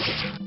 Sorcière!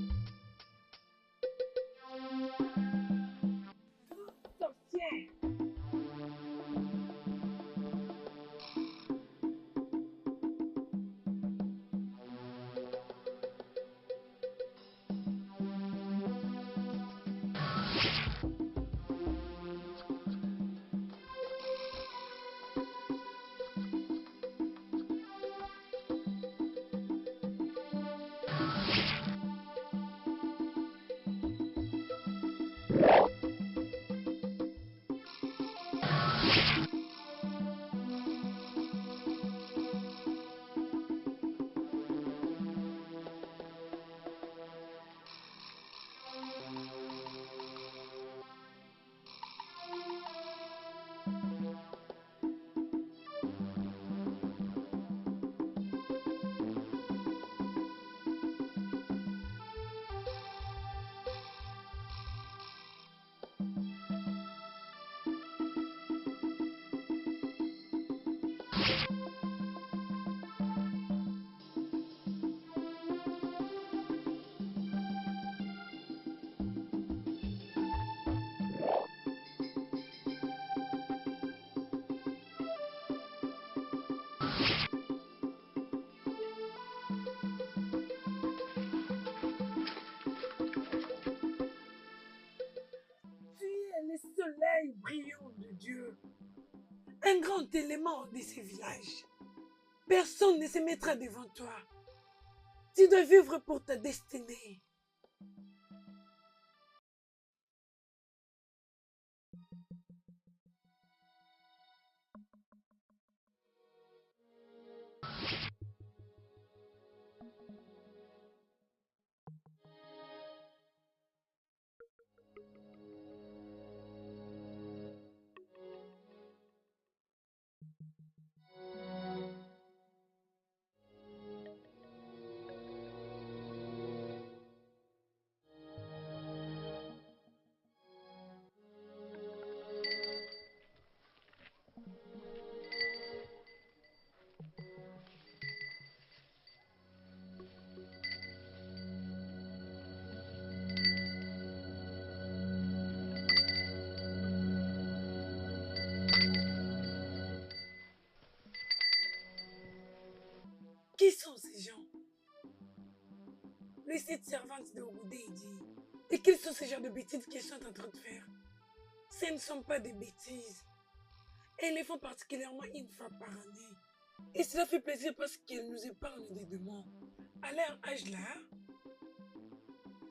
Tu es le soleil brillant de Dieu, un grand élément de ces villages. Personne ne se mettra devant toi. Tu dois vivre pour ta destinée. Qui sont ces gens? Les 7 servantes de Ogoudé dit. Et quels sont ces genres de bêtises qu'ils sont en train de faire? Ce ne sont pas des bêtises. Elles les font particulièrement une fois par année. Et cela fait plaisir parce qu'elles nous épargnent des démons. À leur âge là,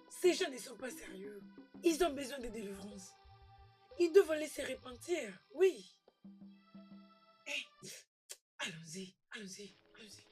ces gens ne sont pas sérieux. Ils ont besoin de délivrance. Ils doivent laisser repentir, oui. Eh, allons-y, allons-y, allons-y.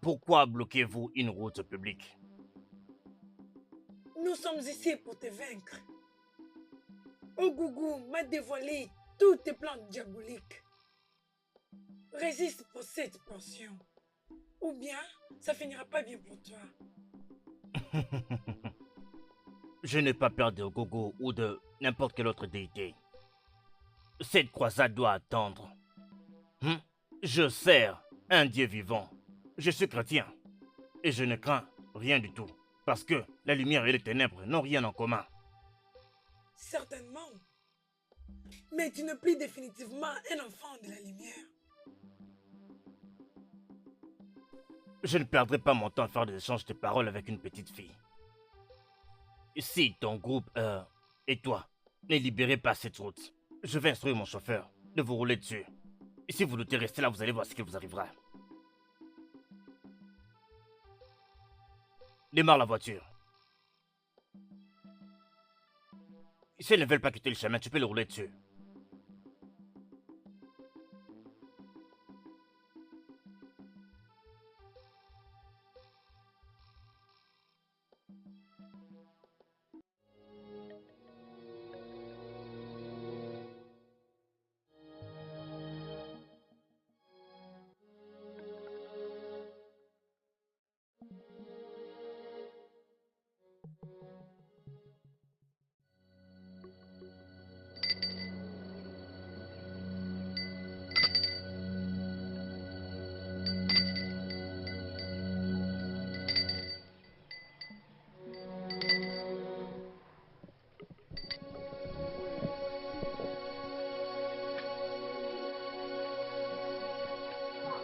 Pourquoi bloquez-vous une route publique? Nous sommes ici pour te vaincre. Ogougou m'a dévoilé tous tes plans diaboliques. Résiste pour cette portion. Ou bien, ça finira pas bien pour toi. Je n'ai pas peur de Gogo ou de n'importe quelle autre déité. Cette croisade doit attendre. Je sers un Dieu vivant. Je suis chrétien. Et je ne crains rien du tout. Parce que la lumière et les ténèbres n'ont rien en commun. Certainement. Mais tu ne plus définitivement un enfant de la lumière. Je ne perdrai pas mon temps à faire des échanges de paroles avec une petite fille. Si ton groupe et toi n'est libéré par cette route, je vais instruire mon chauffeur de vous rouler dessus. Et si vous doutez rester là, vous allez voir ce qui vous arrivera. Démarre la voiture. Si elles ne veulent pas quitter le chemin, tu peux le rouler dessus.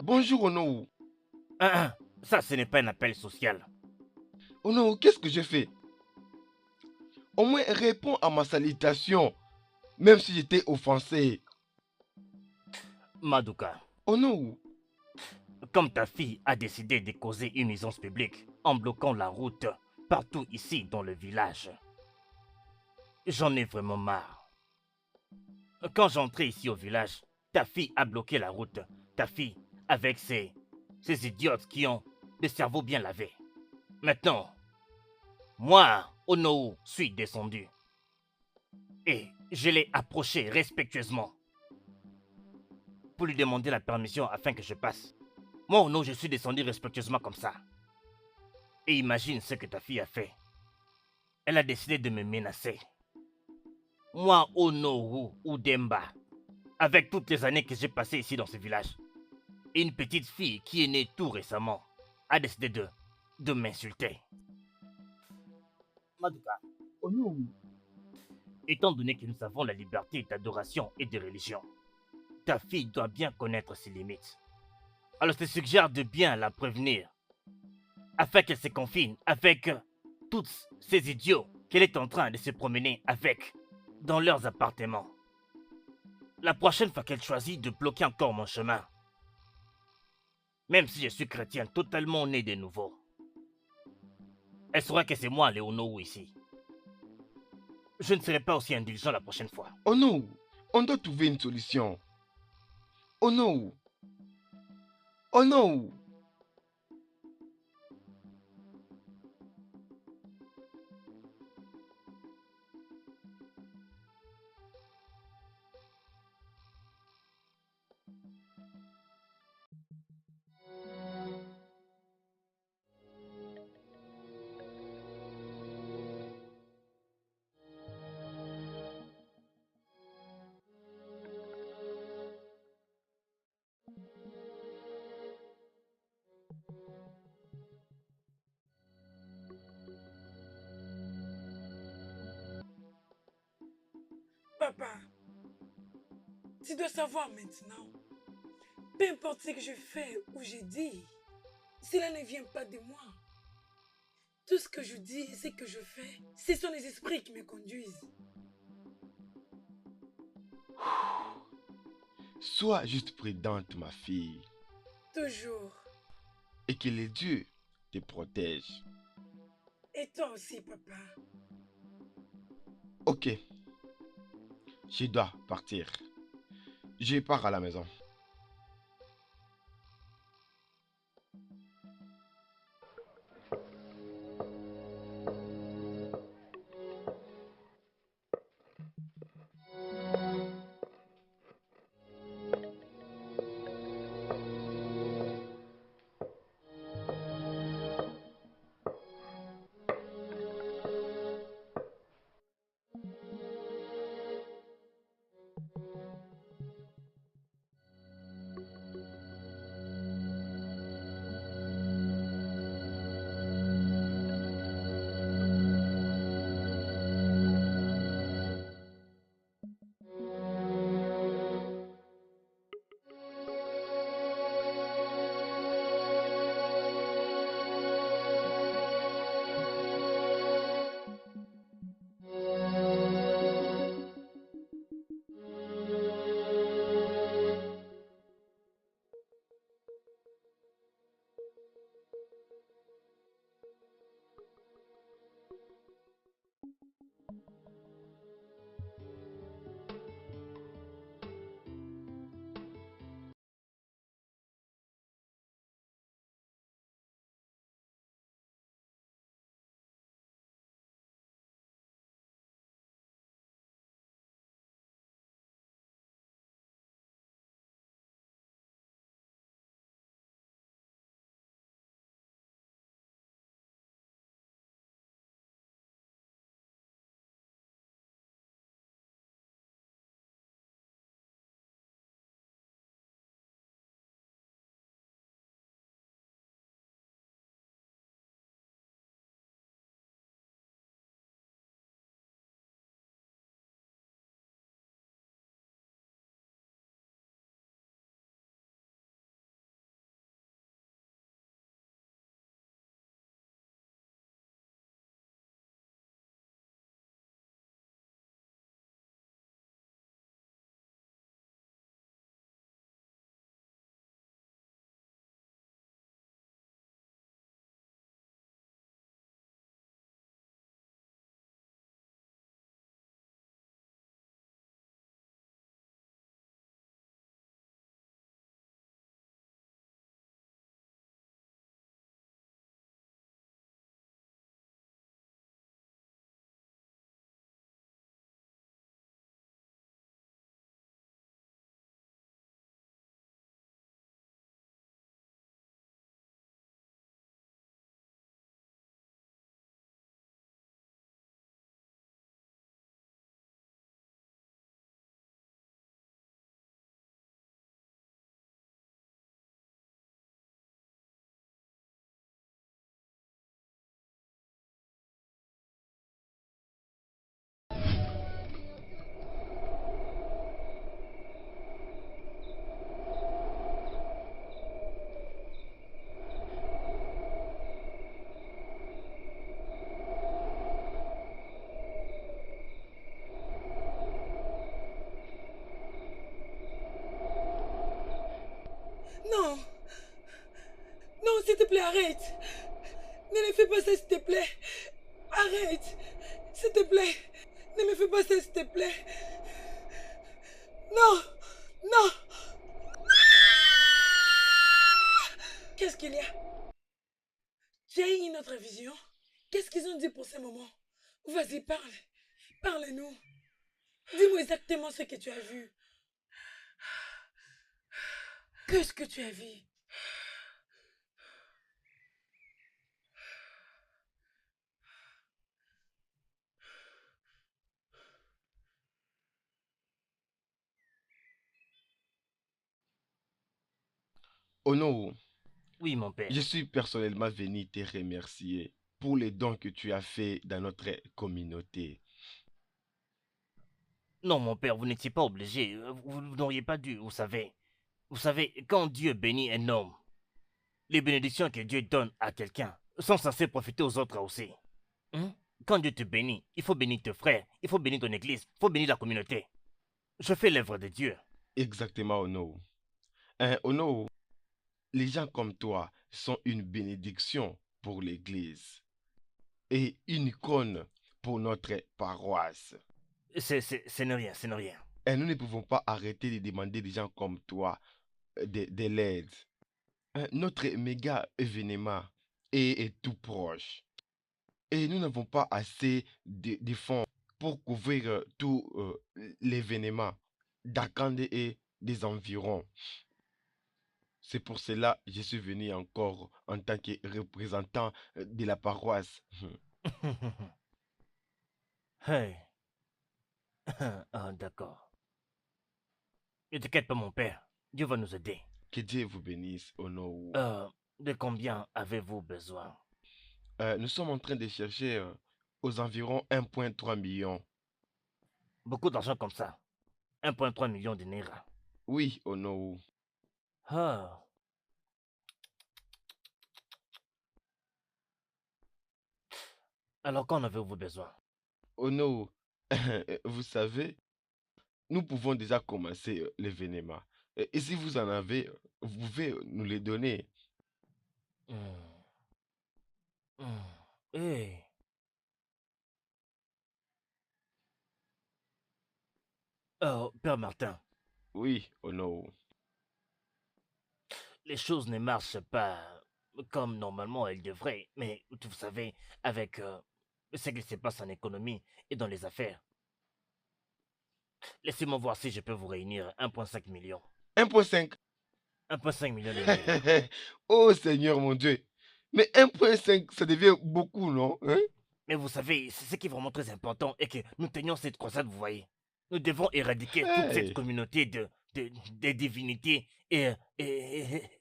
Bonjour Onou. Ça, ce n'est pas un appel social. Onou, qu'est-ce que j'ai fait? Au moins réponds à ma salutation, même si j'étais offensé. Maduka, Onou, comme ta fille a décidé de causer une nuisance publique en bloquant la route partout ici dans le village, j'en ai vraiment marre. Quand j'entrais ici au village, ta fille a bloqué la route. Ta fille, avec ces idiotes qui ont des cerveaux bien lavés. Maintenant, moi, Onou, suis descendu. Et je l'ai approché respectueusement pour lui demander la permission afin que je passe. Moi, Onou, je suis descendu respectueusement comme ça. Et imagine ce que ta fille a fait. Elle a décidé de me menacer. Moi, Onowu ou Demba, avec toutes les années que j'ai passées ici dans ce village, et une petite fille qui est née tout récemment, a décidé de m'insulter. Maduka, Onou, étant donné que nous avons la liberté d'adoration et de religion, ta fille doit bien connaître ses limites. Alors je te suggère de bien la prévenir, afin qu'elle se confine avec tous ces idiots qu'elle est en train de se promener avec dans leurs appartements. La prochaine fois qu'elle choisit de bloquer encore mon chemin, même si je suis chrétien totalement né de nouveau, elle saura que c'est moi, Léonou, ici. Je ne serai pas aussi indulgent la prochaine fois. Onou, on doit trouver une solution. Onou, Onou. Papa, tu dois savoir maintenant. Peu importe ce que je fais ou je dis, cela ne vient pas de moi. Tout ce que je dis et ce que je fais, ce sont les esprits qui me conduisent. Sois juste prudente, ma fille, Toujours. et que les dieux te protègent. Et toi aussi, papa. Ok, je dois partir. Je pars à la maison. Arrête. Ne me fais pas ça, s'il te plaît. Arrête. S'il te plaît. Ne me fais pas ça, s'il te plaît. Non. Non. Qu'est-ce qu'il y a? Tu as eu une autre vision? Qu'est-ce qu'ils ont dit pour ce moment? Vas-y, parle. Parle-nous. Dis-moi exactement ce que tu as vu. Qu'est-ce que tu as vu? Oh non, Oui, mon je père. suis personnellement venu te remercier pour les dons que tu as faits dans notre communauté. Non, mon père, vous n'étiez pas obligé. Vous n'auriez pas dû, vous savez. Vous savez, quand Dieu bénit un homme, les bénédictions que Dieu donne à quelqu'un sont censées profiter aux autres aussi. Hein? Quand Dieu te bénit, il faut bénir tes frères, il faut bénir ton église, il faut bénir la communauté. Je fais l'œuvre de Dieu. Exactement, Ono. Ono, les gens comme toi sont une bénédiction pour l'Église et une icône pour notre paroisse. Ce n'est rien, ce n'est rien. Et nous ne pouvons pas arrêter de demander des gens comme toi de l'aide. Notre méga événement est tout proche. Et nous n'avons pas assez de fonds pour couvrir tout l'événement d'Akande et des environs. C'est pour cela que je suis venu encore en tant que représentant de la paroisse. Hey. Ah, d'accord. Ne t'inquiète pas, mon père. Dieu va nous aider. Que Dieu vous bénisse au nom. De combien avez-vous besoin? Nous sommes en train de chercher aux environs 1,3 million. Beaucoup d'argent comme ça. 1,3 million de Naira. Oui, au nom. Ah. Alors, qu'en avez-vous besoin? Au nom, vous savez, nous pouvons déjà commencer l'événement. Et si vous en avez, vous pouvez nous les donner. Hmm. Hmm. Hey. Oh, Père Martin, Oui, au nom. les choses ne marchent pas comme normalement elles devraient. Mais vous savez, avec ce qui se passe en économie et dans les affaires, laissez-moi voir si je peux vous réunir 1,5 million. 1,5. 1,5 million de Naira. Oh Seigneur mon Dieu. Mais 1,5, ça devient beaucoup, non? Hein? Mais vous savez, c'est ce qui est vraiment très important et que nous tenions cette croisade, vous voyez. Nous devons éradiquer toute cette Hey. communauté de divinités et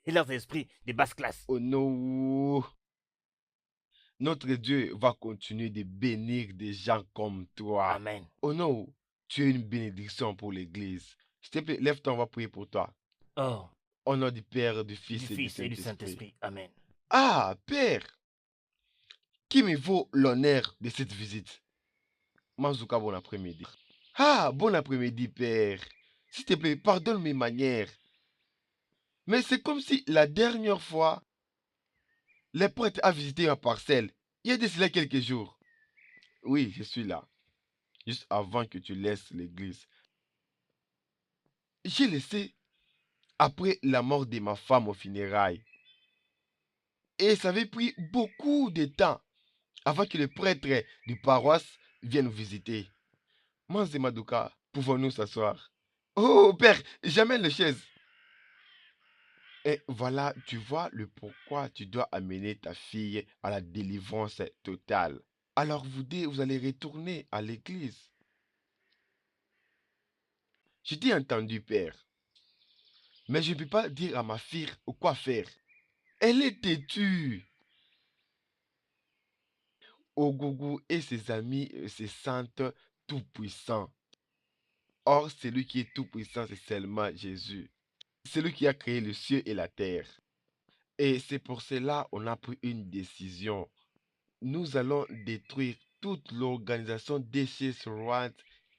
leurs esprits de basse classe. Oh non. Notre Dieu va continuer de bénir des gens comme toi. Amen. Oh non, tu es une bénédiction pour l'Église. S'il te plaît, lève-toi, on va prier pour toi. Oh, Au nom du Père, du du Fils et du Fils et du Saint-Esprit. Saint-Esprit. Amen. Ah, Père, qui me vaut l'honneur de cette visite? Mazuka, bon après-midi. Ah, bon après-midi, Père. S'il te plaît, pardonne mes manières. Mais c'est comme si la dernière fois, les prêtres a visité ma parcelle. Il y a de cela quelques jours. Oui, je suis là. Juste avant que tu laisses l'église. J'ai laissé après la mort de ma femme au funérailles. Et ça avait pris beaucoup de temps avant que le prêtre du paroisse vienne nous visiter. Manze Maduka, pouvons-nous s'asseoir? Oh, père, j'amène les chaises. Et voilà, tu vois le pourquoi tu dois amener ta fille à la délivrance totale. Alors vous deux, vous allez retourner à l'église. Je t'ai entendu, père. Mais je ne peux pas dire à ma fille quoi faire. Elle est têtue. Ogogo et ses amis se sentent tout-puissants. Or, celui qui est tout-puissant, c'est seulement Jésus. Celui qui a créé le ciel et la terre. Et c'est pour cela qu'on a pris une décision. Nous allons détruire toute l'organisation des Rois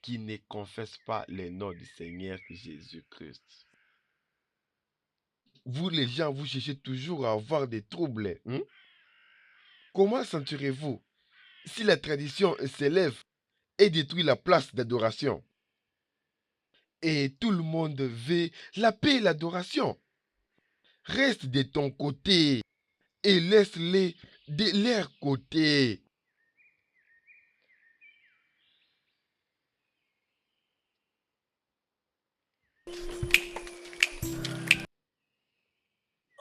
qui ne confesse pas le nom du Seigneur Jésus-Christ. Vous, les gens, vous cherchez toujours à avoir des troubles. Comment sentirez-vous si la tradition s'élève et détruit la place d'adoration? Et tout le monde veut la paix et l'adoration. Reste de ton côté et laisse-les de leur côté.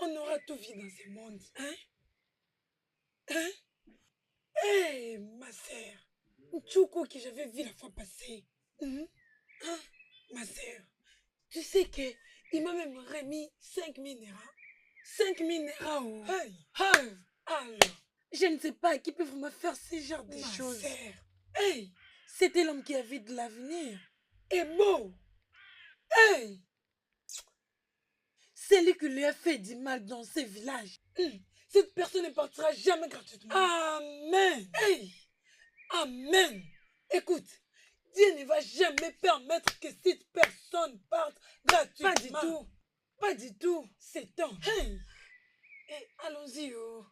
On aura tout vu dans ce monde, hein? Hein? Hé, ma sœur, Tchoukou que j'avais vu la fois passée. Hein? Ma sœur, tu sais que il m'a même remis 5 000 naira. 5 000 naira, oh. Hey. Hey. Alors, je ne sais pas qui peut vraiment faire ce genre de choses. Sœur. Hey, c'était l'homme qui avait de l'avenir. Et beau. Hey, c'est lui qui lui a fait du mal dans ce village. Cette personne ne partira jamais gratuitement. Amen. Hey. Amen. Écoute, Dieu ne va jamais permettre que cette personne parte gratuitement. Pas du tout. Pas du tout. C'est temps. Hey. Hey, allons-y, oh.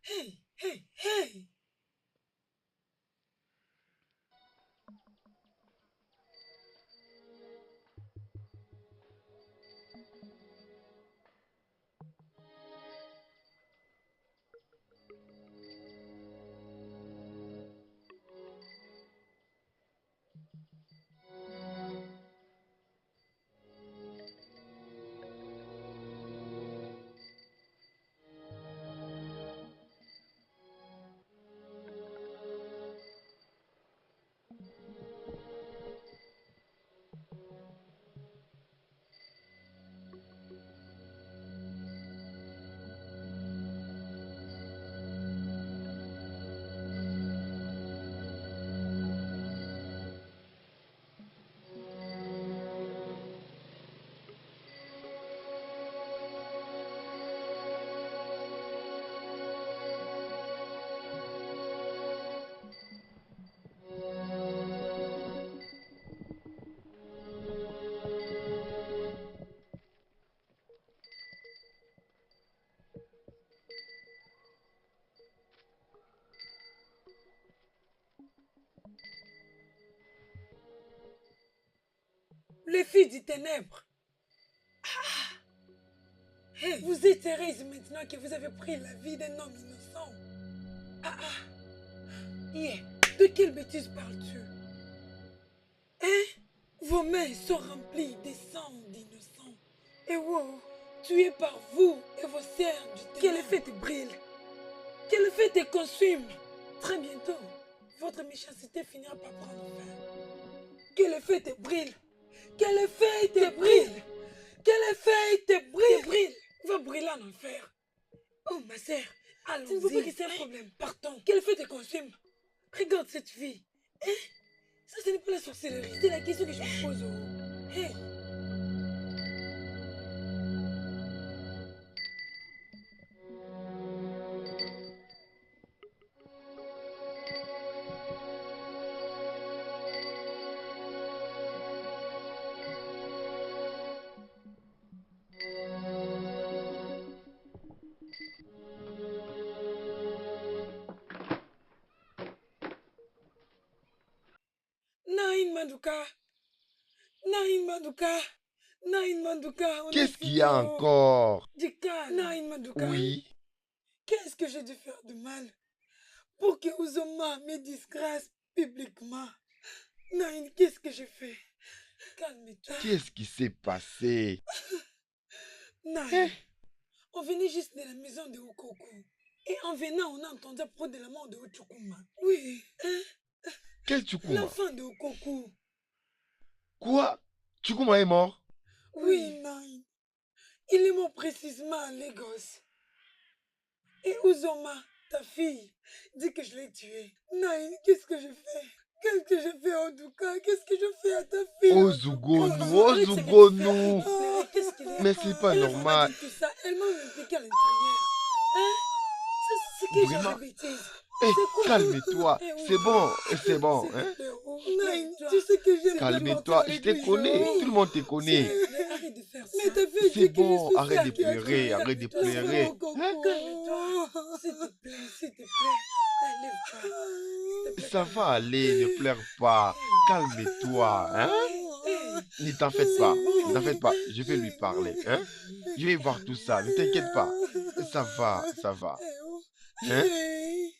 Hey, hey, hey. Les filles du ténèbre. Hey, vous êtes heureuse maintenant que vous avez pris la vie d'un homme innocent. Yeah. De quelle bêtise parles-tu? Hein? Vos mains sont remplies de sang d'innocents. Et wow, tués par vous et vos sœurs du ténèbre. Que le feu te brûle. Que le feu te consume. Très bientôt, votre méchanceté finira par prendre fin. Que le feu te brûle. Que le feu te brûle. Que le feu te brûle. Va brûler en enfer. Oh ma sœur, allons-y. Tu ne veux pas que c'est un problème. Partons. Que le feu te consume. Regarde cette fille. Hein? Ça, ce n'est pas la sorcellerie. C'est la question que je me pose. Oh. Hey. Naïn Mandouka. Naïn Mandouka. Naïn Mandouka. Qu'est-ce qu'il y a encore? Dika, Naïn Mandouka. Oui. Qu'est-ce que j'ai dû faire de mal pour que Ouzoma me disgrâce publiquement? Naïn, qu'est-ce que j'ai fait? Calme-toi. Qu'est-ce qui s'est passé? Naïn, on venait juste de la maison de Okoku. Et en venant, on a entendu à propos de la mort de Ochukuma. Oui, hein? Quel Tchoukouma? L'enfant de Okoku. Quoi? Tchoukouma est mort? Oui, Naïn. Il est mort précisément à Lagos. Et Ouzoma, ta fille, dit que je l'ai tué. Naïn, qu'est-ce que je fais? Qu'est-ce que je fais, Ondouka? Qu'est-ce que je fais à ta fille? Ozougounou. Mais c'est pas normal. Tout ça. Elle m'a même piqué à l'intérieur. Hein? C'est quel genre de bêtise? Eh, C'est quoi? calme-toi. Eh oui, C'est bon, c'est bon, s'il te hein? plaît, oh, Nine, calme-toi. tu sais que j'aime bien partir Calme-toi, à je te l'église, connais. hein. Tout le monde te S'il connaît. te plaît, arrête de faire ça. Mais ta fille C'est dit que je bon, suis arrête de sadique. pleurer, arrête de Calme-toi, Laisse-moi, pleurer. mon coco. Hein? calme-toi. S'il te plaît. Lève-toi. S'il te plaît, Ça va calme-toi. aller, ne pleure pas. Calme-toi, hein? Ne t'en faites pas, ne t'en faites pas. Je vais lui parler, hein? Je vais voir tout ça, ne t'inquiète pas. Ça va, ça va. Hein? Hey.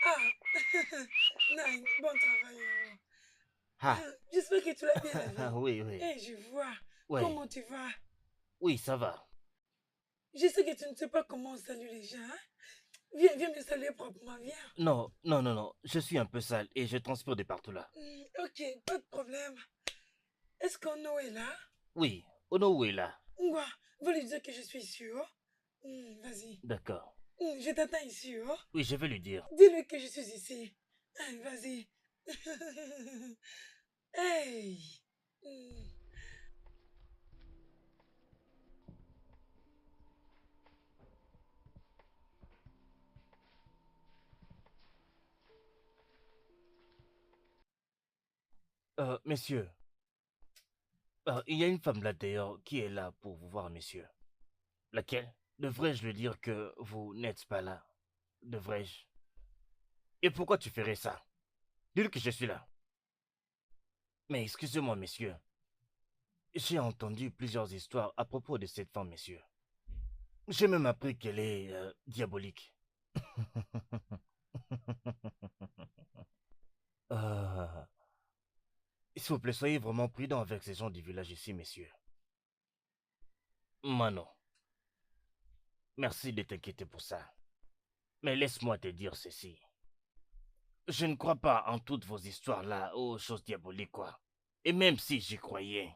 Ah, Nine, bon travail. Ah, J'espère que tu l'as bien lavé. oui, oui. Eh, je vois. Ouais. Comment tu vas? Oui, ça va. Je sais que tu ne sais pas comment on salue les gens. Hein? Viens me saluer proprement, viens. Non, non, non, non. Je suis un peu sale et je transpire de partout là. Ok, pas de problème. Est-ce qu'Ono est là? Oui, Ono est là. Ngwa, va lui dire que je suis ici, oh. Vas-y. D'accord. Je t'attends ici, oh. Oui, je vais lui dire. Dis-lui que je suis ici. Vas-y. Hey. Messieurs, il y a une femme là d'ailleurs qui est là pour vous voir, messieurs. Laquelle? Devrais-je lui dire que vous n'êtes pas là? Devrais-je? Et pourquoi tu ferais ça? Dis-lui que je suis là. Mais excusez-moi, messieurs. J'ai entendu plusieurs histoires à propos de cette femme, messieurs. J'ai même appris qu'elle est diabolique. Euh, S'il vous plaît, soyez vraiment prudents avec ces gens du village ici, messieurs. Mano, merci de t'inquiéter pour ça. Mais laisse-moi te dire ceci. Je ne crois pas en toutes vos histoires-là aux choses diaboliques, quoi. Et même si j'y croyais,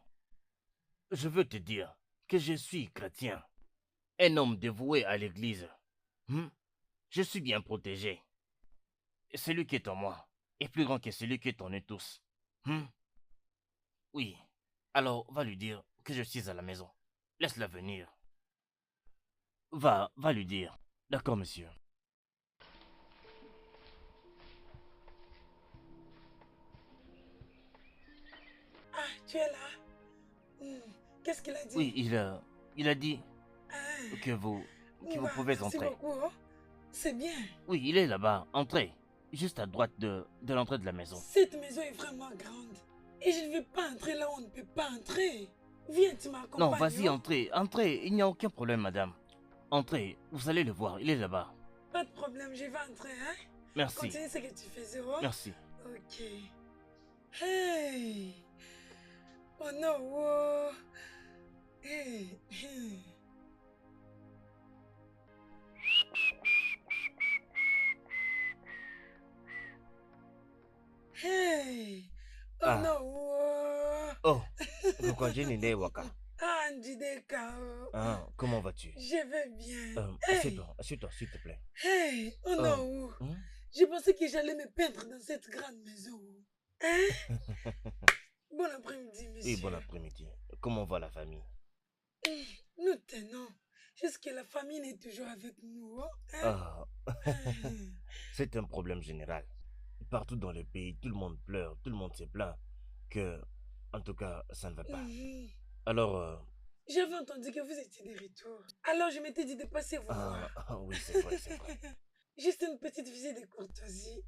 je veux te dire que je suis chrétien, un homme dévoué à l'église. Je suis bien protégé. Celui qui est en moi est plus grand que celui qui est en nous tous. Oui, alors va lui dire que je suis à la maison. Laisse-la venir. Va lui dire. D'accord, monsieur. Ah, tu es là? Qu'est-ce qu'il a dit? Oui, il a dit que vous pouvez Merci entrer. beaucoup, oh. C'est bien. Oui, il est là-bas. Entrez. Juste à droite de l'entrée de la maison. Cette maison est vraiment grande. Et je ne vais pas entrer là où on ne peut pas entrer. Viens, tu m'accompagnes. Non, vas-y, entrez. Entrez. Il n'y a aucun problème, madame. Entrez. Vous allez le voir. Il est là-bas. Pas de problème, je vais entrer, hein? Merci. Continue ce que tu faisais, oh. Merci. Ok. Hey! Oh non, oh! Hey! Hey! Oh Ah. non, oh! Oh, Rukwajini Waka. Ah, Njideka, oh! Ah, comment vas-tu? Je vais bien. Assieds-toi, s'il te plaît. Hey! Oh non, oh! Hein? Je pensais que j'allais me peindre dans cette grande maison. Hein? Bon après-midi, monsieur. Oui, bon après-midi. Comment va la famille? Nous tenons. Jusque la famille est toujours avec nous. Hein? Ah, Hein. c'est un problème général. Partout dans le pays, tout le monde pleure, tout le monde se plaint que, en tout cas, ça ne va pas. Alors, J'avais entendu que vous étiez de retour. Alors je m'étais dit de passer vous voir. oui, c'est vrai, c'est vrai. Juste une petite visite de courtoisie.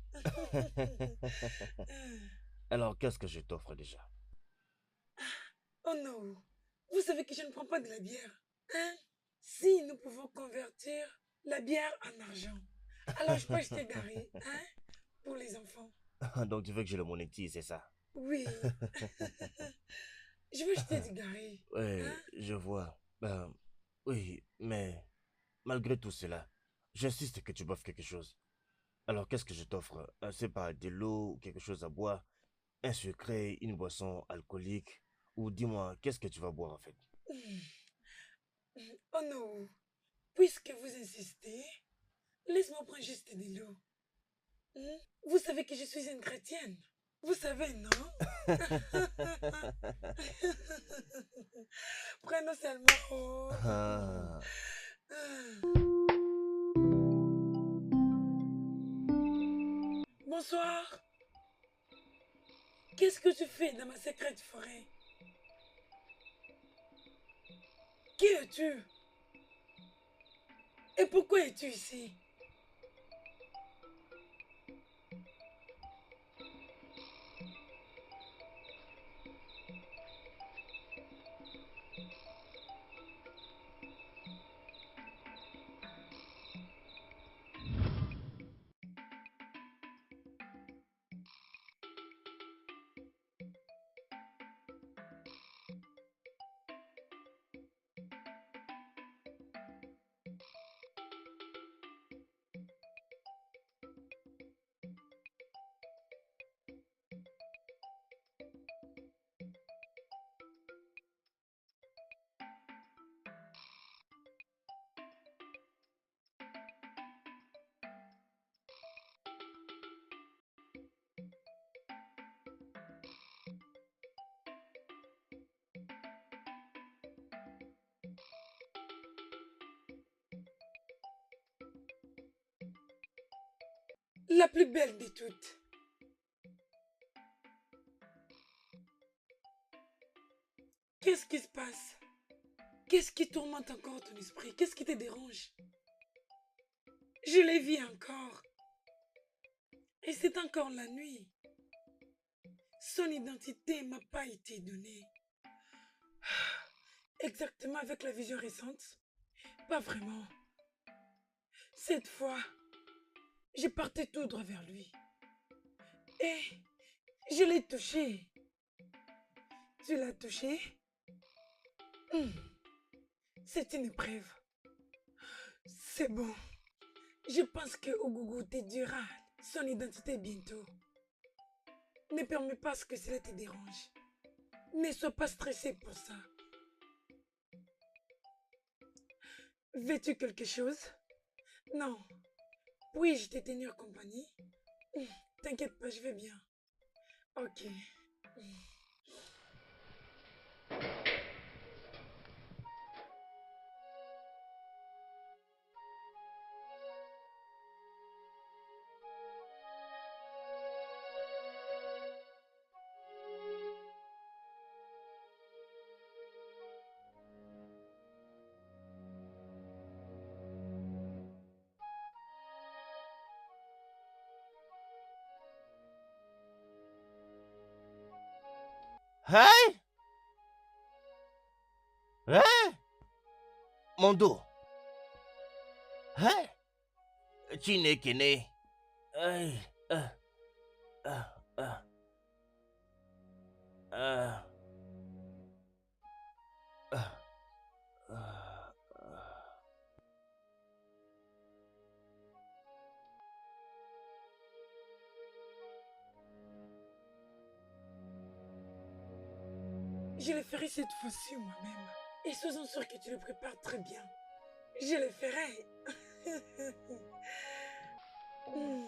Alors, qu'est-ce que je t'offre déjà? Oh non. Vous savez que je ne prends pas de la bière. Hein? Si nous pouvons convertir la bière en argent, alors je peux acheter Gary, hein? Pour les enfants. Donc, tu veux que je le monétise, c'est ça? Oui. Je veux acheter du Gary. Oui, Hein? je vois. Oui, mais malgré tout cela, j'insiste que tu boives quelque chose. Alors, qu'est-ce que je t'offre? C'est pas de l'eau, quelque chose à boire, un sucré, une boisson alcoolique, ou dis-moi, qu'est-ce que tu vas boire en fait? Oh non. Puisque vous insistez, laisse-moi prendre juste de l'eau. Hmm? Vous savez que je suis une chrétienne. Vous savez, non? Prenons seulement. Oh. Ah. Bonsoir. Qu'est-ce que tu fais dans ma secrète forêt? Qui es-tu? Et pourquoi es-tu ici? La plus belle de toutes. Qu'est-ce qui se passe? Qu'est-ce qui tourmente encore ton esprit? Qu'est-ce qui te dérange? Je les vis encore. Et c'est encore la nuit. Son identité m'a pas été donnée. Exactement avec la vision récente? Pas vraiment. Cette fois, je partais tout droit vers lui. Et je l'ai touché. Tu l'as touché? Hmm, c'est une épreuve. C'est bon. Je pense que Ogougou te dira son identité bientôt. Ne permets pas ce que cela te dérange. Ne sois pas stressé pour ça. Veux-tu quelque chose? Non. Puis-je te tenir compagnie? T'inquiète pas, je vais bien. Ok. Hein? Hein? Mon dos. Hein? Chinekene. Aïe. Ah, ah, ah, ah, ah, ah. Je le ferai cette fois-ci moi-même. Et sois-en sûr que tu le prépares très bien. Je le ferai. Hmm.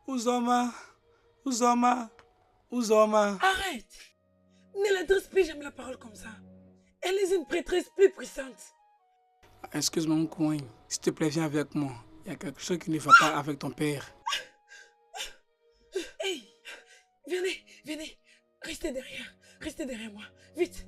Uzoma, Uzoma, Uzoma. Arrête! Ne l'adresse plus jamais la parole comme ça. Elle est une prêtresse plus puissante. Excuse-moi, mon coin. S'il te plaît, viens avec moi. Il y a quelque chose qui ne va pas avec ton père. Hey! Venez, venez. Restez derrière. Restez derrière moi. Vite.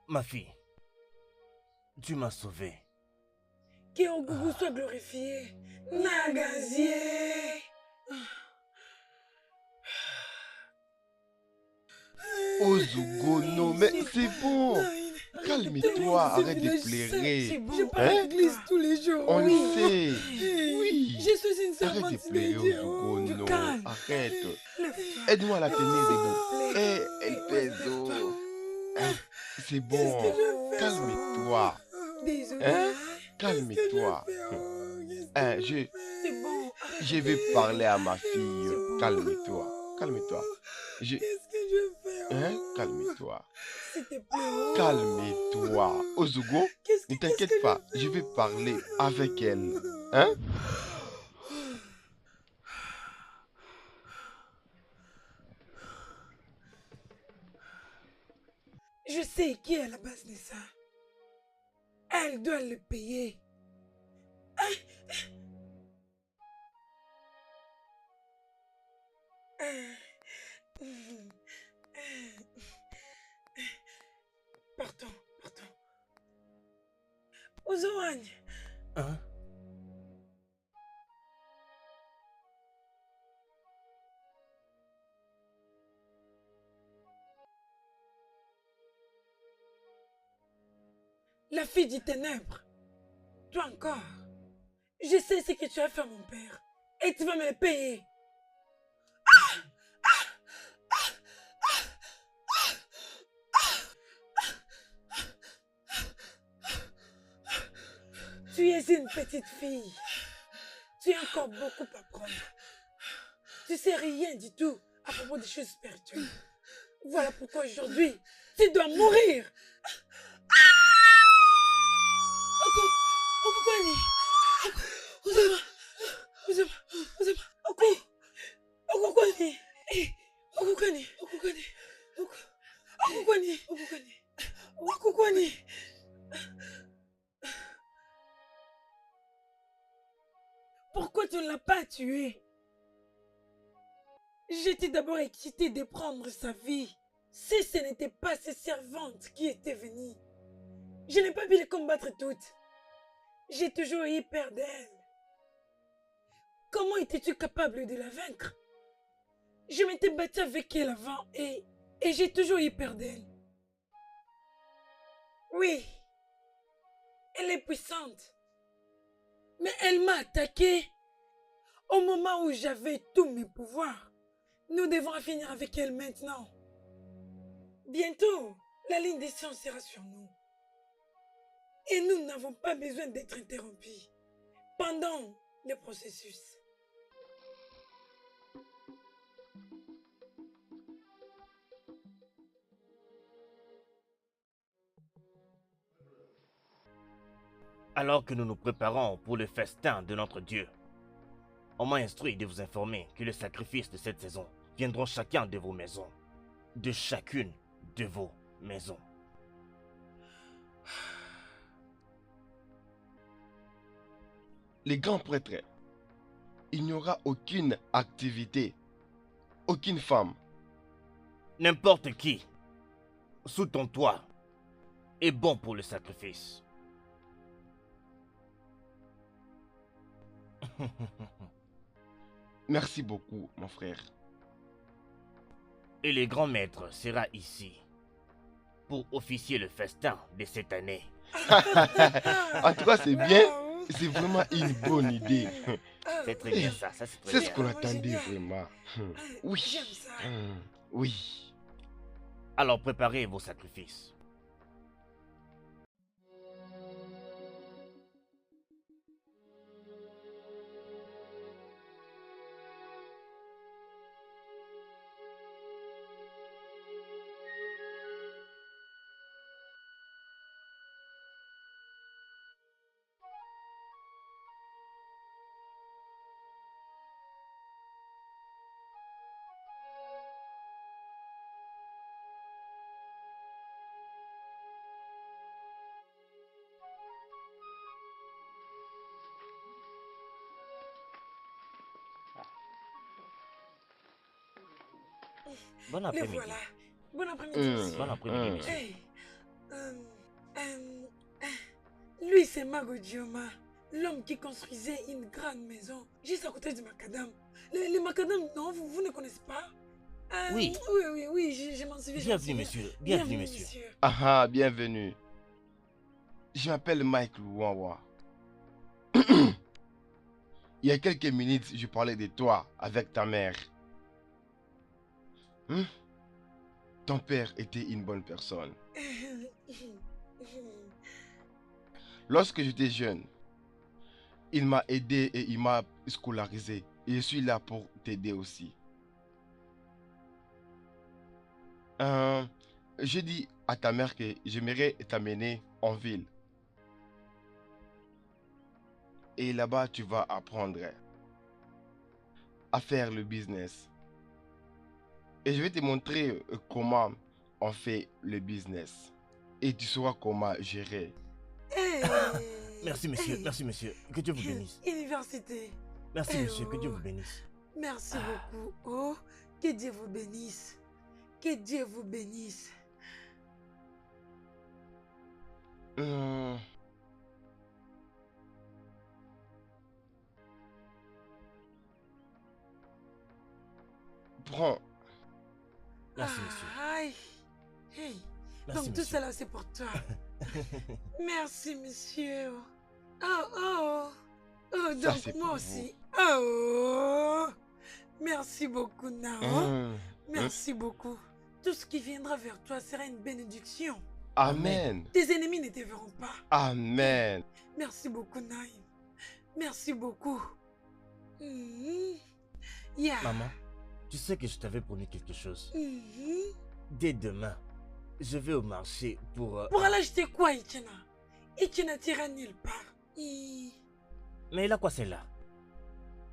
Ma fille, tu m'as sauvé. Que Ogougou soit glorifié. Nagazié. Ozugo, non, mais c'est bon. Calme-toi, arrête de pleurer. Je pars à l'église tous les jours. On le Oui. sait. Hey, Oui. Je suis une Arrête servante de pleurer, de Dieu. Ozugo, Du non. calme. Arrête. Lève-toi. Aide-moi à la tenir debout. Plaît. Elle pèse. Lève-toi. Hein? C'est Qu'est-ce bon. que je fais? Calme-toi. Désolée. Hein? Qu'est-ce que Calme-toi. je fais? Oh, qu'est-ce que Hein, je fais? C'est bon. je vais parler à ma fille. bon. Calme-toi. Calme-toi. Qu'est-ce que je fais? Hein? Oh. Calme-toi. S'il te plaît. Oh. Calme-toi. Ozugo, Qu'est-ce ne que t'inquiète pas. fais? Je vais parler avec elle. Hein? Je sais qui est à la base de ça. Elle doit le payer. Partons, partons. Ozoagne. Hein? La fille du ténèbre. Toi encore. Je sais ce que tu as fait à mon père. Et tu vas me le payer. Tu es une petite fille. Tu as encore beaucoup à apprendre. Tu sais rien du tout à propos des choses spirituelles. Voilà pourquoi aujourd'hui, tu dois mourir. Pourquoi tu ne l'as pas tué? J'étais d'abord excitée de prendre sa vie. Si ce n'était pas ses servantes qui étaient venues, je n'ai pas pu les combattre toutes. J'ai toujours eu peur d'elle. Comment étais-tu capable de la vaincre? Je m'étais battue avec elle avant et j'ai toujours eu peur d'elle. Oui, elle est puissante. Mais elle m'a attaqué au moment où j'avais tous mes pouvoirs. Nous devons en finir avec elle maintenant. Bientôt, la ligne des sciences sera sur nous. Et nous n'avons pas besoin d'être interrompus pendant le processus. Alors que nous nous préparons pour le festin de notre Dieu, on m'a instruit de vous informer que les sacrifices de cette saison viendront chacun de vos maisons, de chacune de vos maisons. Les grands prêtres, il n'y aura aucune activité, aucune femme. N'importe qui, sous ton toit, est bon pour le sacrifice. Merci beaucoup, mon frère. Et le grand maître sera ici pour officier le festin de cette année. En tout cas, c'est bien. C'est vraiment une bonne idée. C'est très bien ça, c'est très C'est bien. ce qu'on attendait vraiment. Oui. J'aime ça. Oui. Alors préparez vos sacrifices. Bon Les après-midi. voilà. Bon après-midi, Hum, monsieur. Bon après-midi, monsieur. Hey, euh, lui, c'est Mago Dioma, l'homme qui construisait une grande maison juste à côté du macadam. Les macadam, non, vous ne connaissez pas? Oui. Oui, je m'en souviens. Bienvenue, monsieur. Bienvenue, monsieur. Ah, bienvenue. Je m'appelle Mike Louanwa. Il y a quelques minutes, je parlais de toi avec ta mère. Ton père était une bonne personne. Lorsque j'étais jeune, il m'a aidé et il m'a scolarisé. Et je suis là pour t'aider aussi. J'ai dit à ta mère que j'aimerais t'amener en ville. Et là-bas, tu vas apprendre à faire le business. Et je vais te montrer comment on fait le business. Et tu sauras comment gérer. Merci, monsieur. Merci, monsieur. Que Dieu vous bénisse. Université. Merci, monsieur. Que Dieu vous bénisse. Merci beaucoup. Oh, que Dieu vous bénisse. Que Dieu vous bénisse. Prends. Merci, monsieur. Aïe. Hey. Merci, Donc tout monsieur. cela, c'est pour toi. Merci, monsieur. Oh, Ça, donc c'est moi pour aussi. Oh, merci beaucoup, Nao. vous. Merci beaucoup. Tout ce qui viendra vers toi sera une bénédiction. Amen. Tes ennemis ne te verront pas. Amen. Merci beaucoup, Naïm. Merci beaucoup. Yeah. Maman, tu sais que je t'avais promis quelque chose. Mhm. Dès demain, je vais au marché pour... Pour aller acheter quoi, Etienne? Etienne t'ira nulle part. Mais là, quoi, c'est là?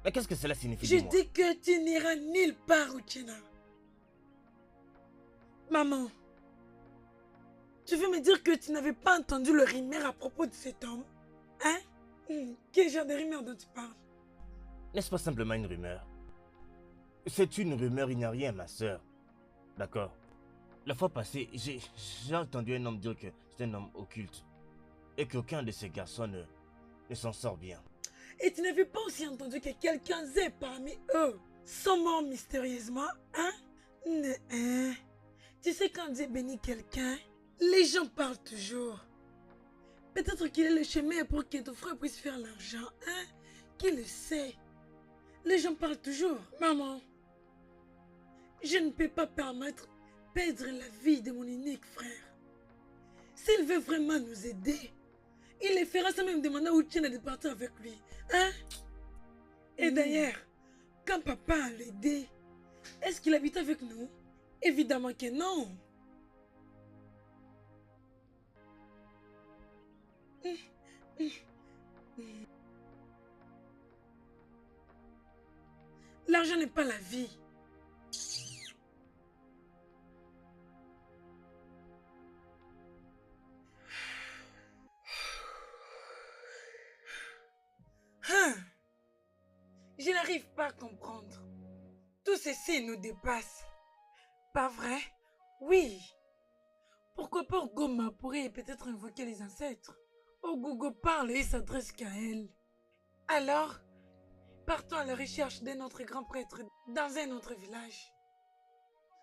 Mais qu'est-ce que cela signifie? Je dis-moi? dis que tu n'iras nulle part, Etienne. Maman, tu veux me dire que tu n'avais pas entendu le rumeur à propos de cet homme? Hein? Quel genre de rumeur dont tu parles? N'est-ce pas simplement une rumeur? C'est une rumeur, il n'y a rien, ma soeur. D'accord. La fois passée, j'ai entendu un homme dire que c'est un homme occulte. Et qu'aucun de ces garçons ne s'en sort bien. Et tu n'avais pas aussi entendu que quelqu'un est parmi eux sont morts mystérieusement? Hein? Tu sais, quand Dieu bénit quelqu'un, les gens parlent toujours. Peut-être qu'il est le chemin pour que ton frère puisse faire l'argent. Hein? Qui le sait? Les gens parlent toujours. Maman, je ne peux pas permettre perdre la vie de mon unique frère. S'il veut vraiment nous aider, il le fera sans même demander où Tiena de partir avec lui. Hein? Et d'ailleurs, quand papa a l'aidé, est-ce qu'il habite avec nous? Évidemment que non. L'argent n'est pas la vie. Je n'arrive pas à comprendre. Tout ceci nous dépasse. Pas vrai? Oui. Pourquoi pas Ogoma pourrait peut-être invoquer les ancêtres? Ogogo parle et s'adresse qu'à elle. Alors, partons à la recherche d'un autre grand prêtre dans un autre village.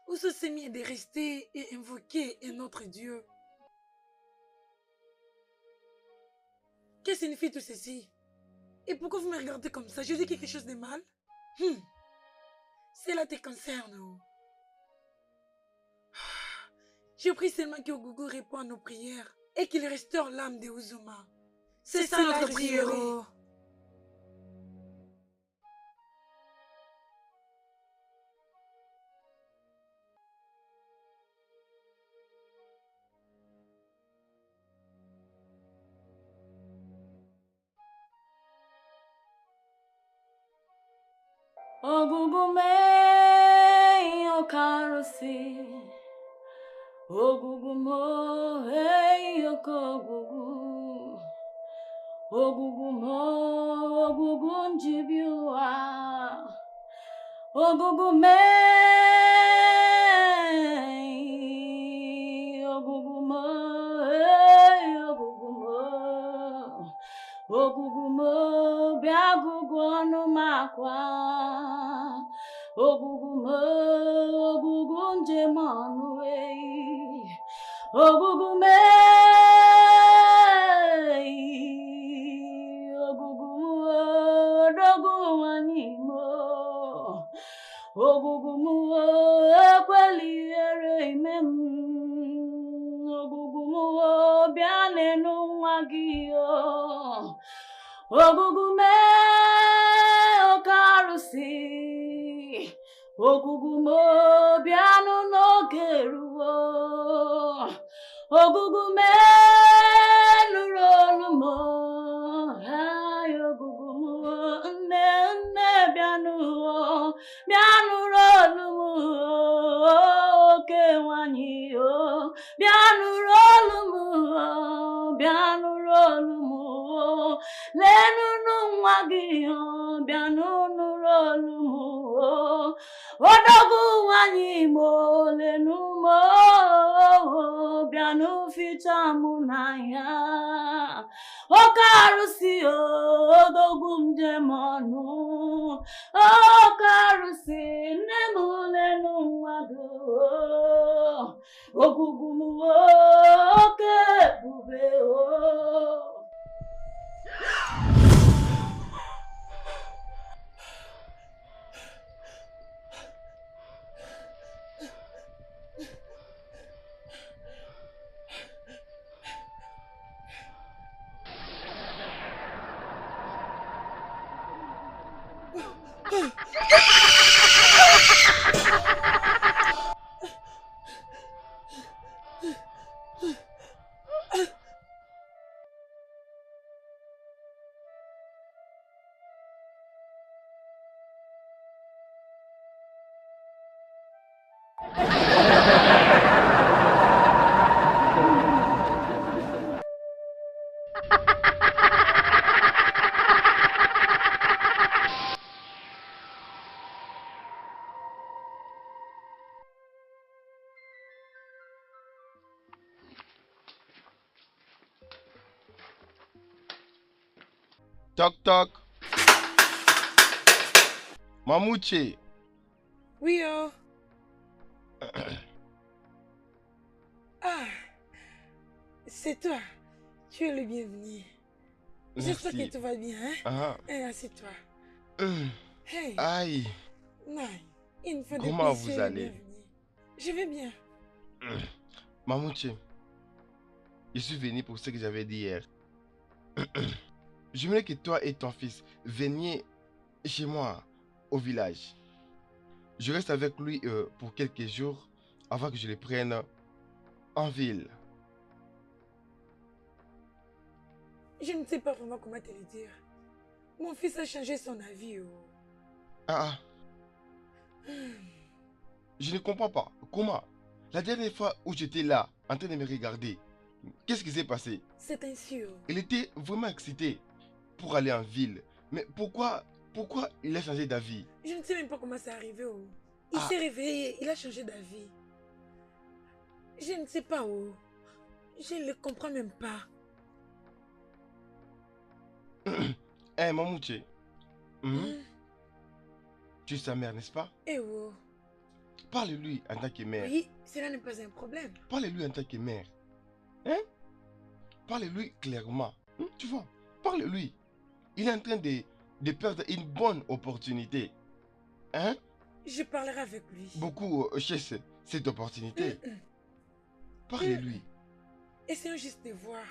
Où ce sémier de rester et invoquer un autre dieu. Que signifie tout ceci? Et pourquoi vous me regardez comme ça? Je dis quelque chose de mal? Cela te concerne. Je prie seulement que Ogogo réponde à nos prières et qu'il restaure l'âme de Uzuma. C'est ça notre prière. Ogugume okarosi Ogugumo okogugu Ogugumo ogugunjibiwa Ogugume Oguguma, hey, oguguma. Oguguma, biaguguanu makwa. Oguguma, ogugunje manuei. Ogugume, oguguma, doguanimo. Oguguma, ekweliere imem. Oguguma, bianenu wagio. Ogugume, okarusi. Ogugumo, bianu no geruo. Ogugume, nurolumo. Ay, ogugumo, ne bianu. Bianu rolumo. Kewanyi o. Bianu rolumo. Bianu rolumo. Lenu nwagio. Bianu rolumo. Odogu wanyimo lenu mo. Bianu fitamu naya. Okarusi o. Odogu mdemonu. Okarusi nemu lenu wado. Ogugumu oke bube o. Toc toc. Mamouche. Oui, oh. Ah, c'est toi. Tu es le bienvenu. J'espère que Merci. tout va bien, hein? Ah, Hey, assieds-toi. Hey, aïe. non, une fois de Comment plus, vous tu es le allez? bienvenu. Je vais bien. Mamouche, je suis venu pour ce que j'avais dit hier. J'aimerais que toi et ton fils veniez chez moi au village. Je reste avec lui pour quelques jours avant que je le prenne en ville. Je ne sais pas vraiment comment te le dire. Mon fils a changé son avis. Oh. Ah, je ne comprends pas. Comment? La dernière fois où j'étais là, en train de me regarder, qu'est-ce qui s'est passé? C'est ainsi. Oh. Il était vraiment excité pour aller en ville. Mais pourquoi il a changé d'avis? Je ne sais même pas comment c'est arrivé. Oh. Il Ah. s'est réveillé, il a changé d'avis. Je ne sais pas. Oh. Je ne le comprends même pas. Eh, Mamouche, Hmm. tu es sa mère, n'est-ce pas? Eh oh. Parle-lui en tant que mère. Oui, cela n'est pas un problème. Parle-lui en tant que mère. Hein? Parle-lui clairement. Tu vois? Parle-lui. Il est en train de perdre une bonne opportunité. Hein? Je parlerai avec lui. Beaucoup cherchent cette opportunité. Parle-lui. Essayons juste de voir.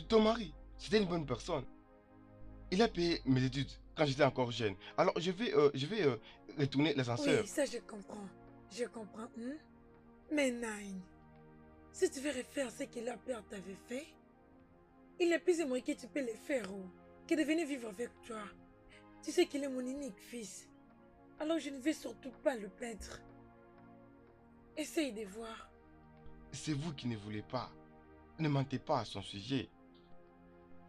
Ton mari, c'était une bonne personne. Il a payé mes études quand j'étais encore jeune. Alors je vais retourner l'ascenseur. Oui, ça je comprends. Je comprends. Mais Nine, si tu veux refaire ce que la père t'avait fait, il est plus et moins que tu peux le faire, oh, que de venir vivre avec toi. Tu sais qu'il est mon unique fils. Alors je ne vais surtout pas le perdre. Essaye de voir. C'est vous qui ne voulez pas. Ne mentez pas à son sujet.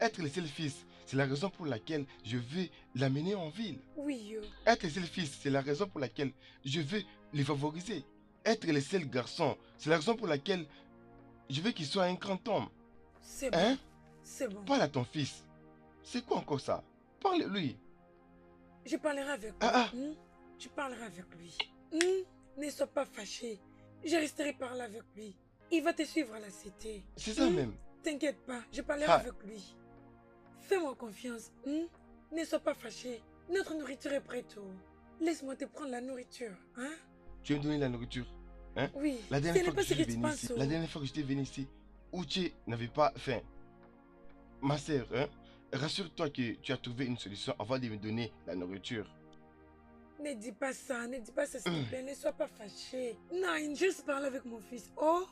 Être le seul fils, c'est la raison pour laquelle je veux l'amener en ville. Oui, oh. Être le seul fils, c'est la raison pour laquelle je veux les favoriser. Être le seul garçon, c'est la raison pour laquelle Je veux qu'il soit un grand homme. C'est bon. Hein? C'est bon. Parle à ton fils. C'est quoi encore ça? Parle-lui. Je parlerai avec lui. Ah, ah. Je parlerai avec lui. Ne sois pas fâché. Je resterai par là avec lui. Il va te suivre à la cité. C'est ça même. T'inquiète pas, je parlerai Ah. avec lui. Fais-moi confiance. Ne sois pas fâché. Notre nourriture est prête. Laisse-moi te prendre la nourriture. Hein? Tu veux me donner la nourriture? Hein? Oui. La Ce dernière n'est fois pas que ce je que suis tu venu penses. ici, la dernière fois que j'étais venu ici, Uche n'avait pas faim. Ma sœur, hein? Rassure-toi que tu as trouvé une solution avant de me donner la nourriture. Ne dis pas ça, s'il te plaît, ne sois pas fâché. Nine, juste parle avec mon fils. Oh!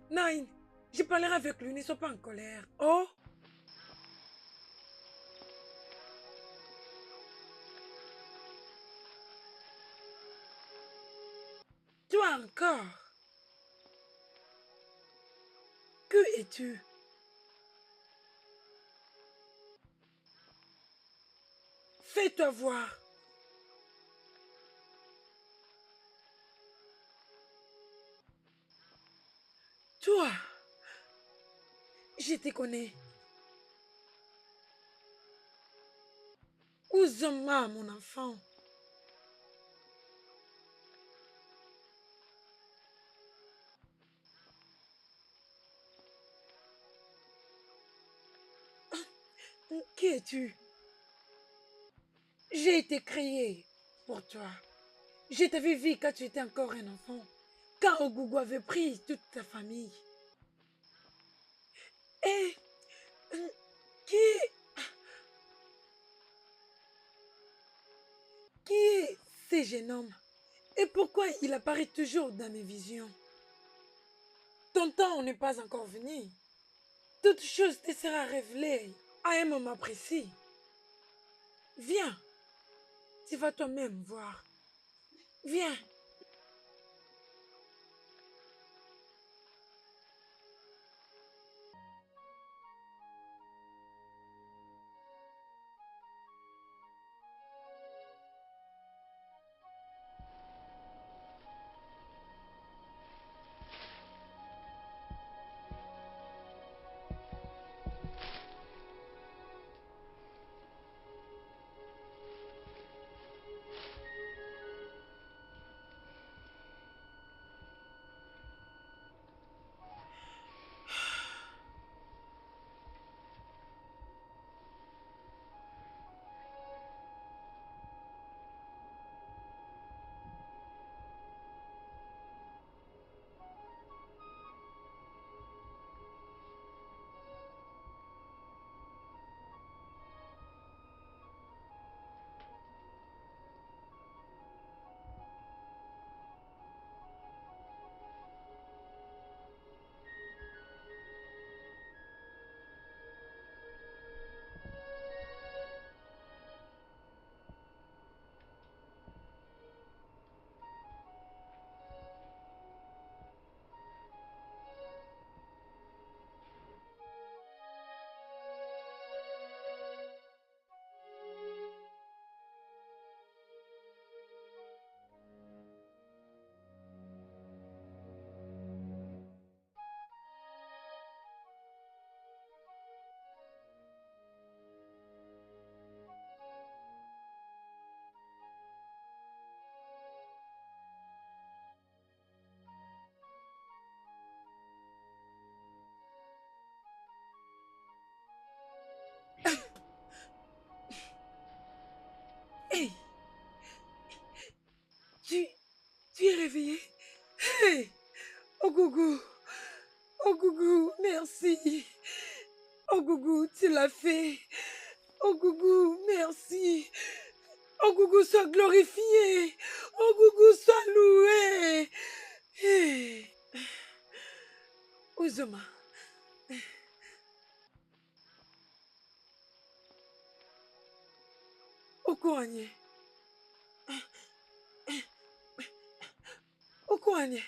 Nine, je parlerai avec lui, ne sois pas en colère. Oh! Toi encore? Que es-tu? Fais-toi voir. Toi, je te connais. Uzoma, mon enfant. Qui es-tu? J'ai été créé pour toi. Je t'avais vu quand tu étais encore un enfant. Quand Ogougou avait pris toute ta famille. Et qui est ce jeune homme? Et pourquoi il apparaît toujours dans mes visions? Ton temps n'est pas encore venu. Toute chose te sera révélée à un moment précis. Viens, tu vas toi-même voir. Viens. Hey, tu es réveillé? Hey, Ogougou, Ogougou, merci. Ogougou, tu l'as fait. Ogougou, merci. Ogougou, sois glorifié. Ogougou, sois loué. Hey. Uzoma. Okoanye. Okoanye.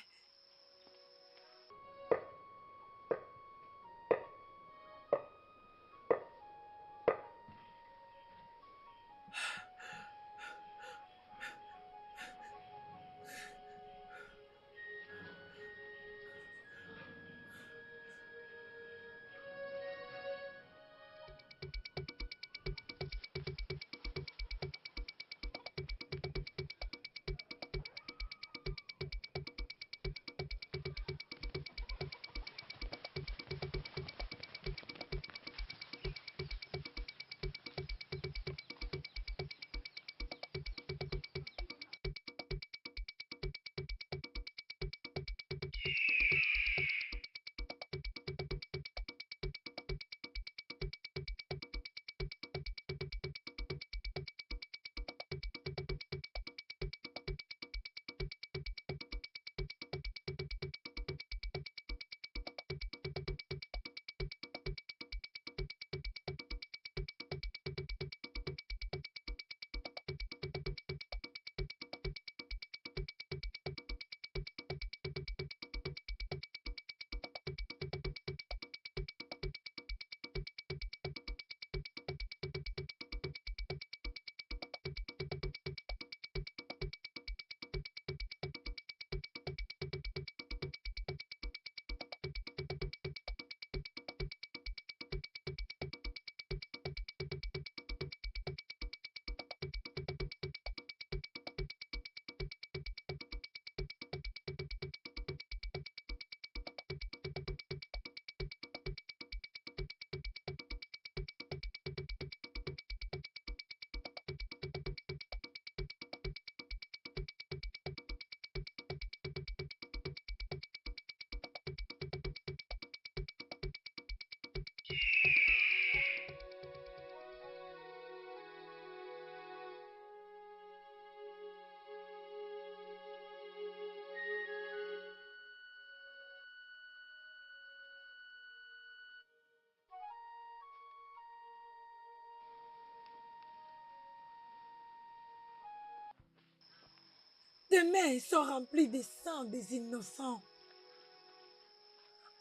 Tes mains sont remplies de sang des innocents.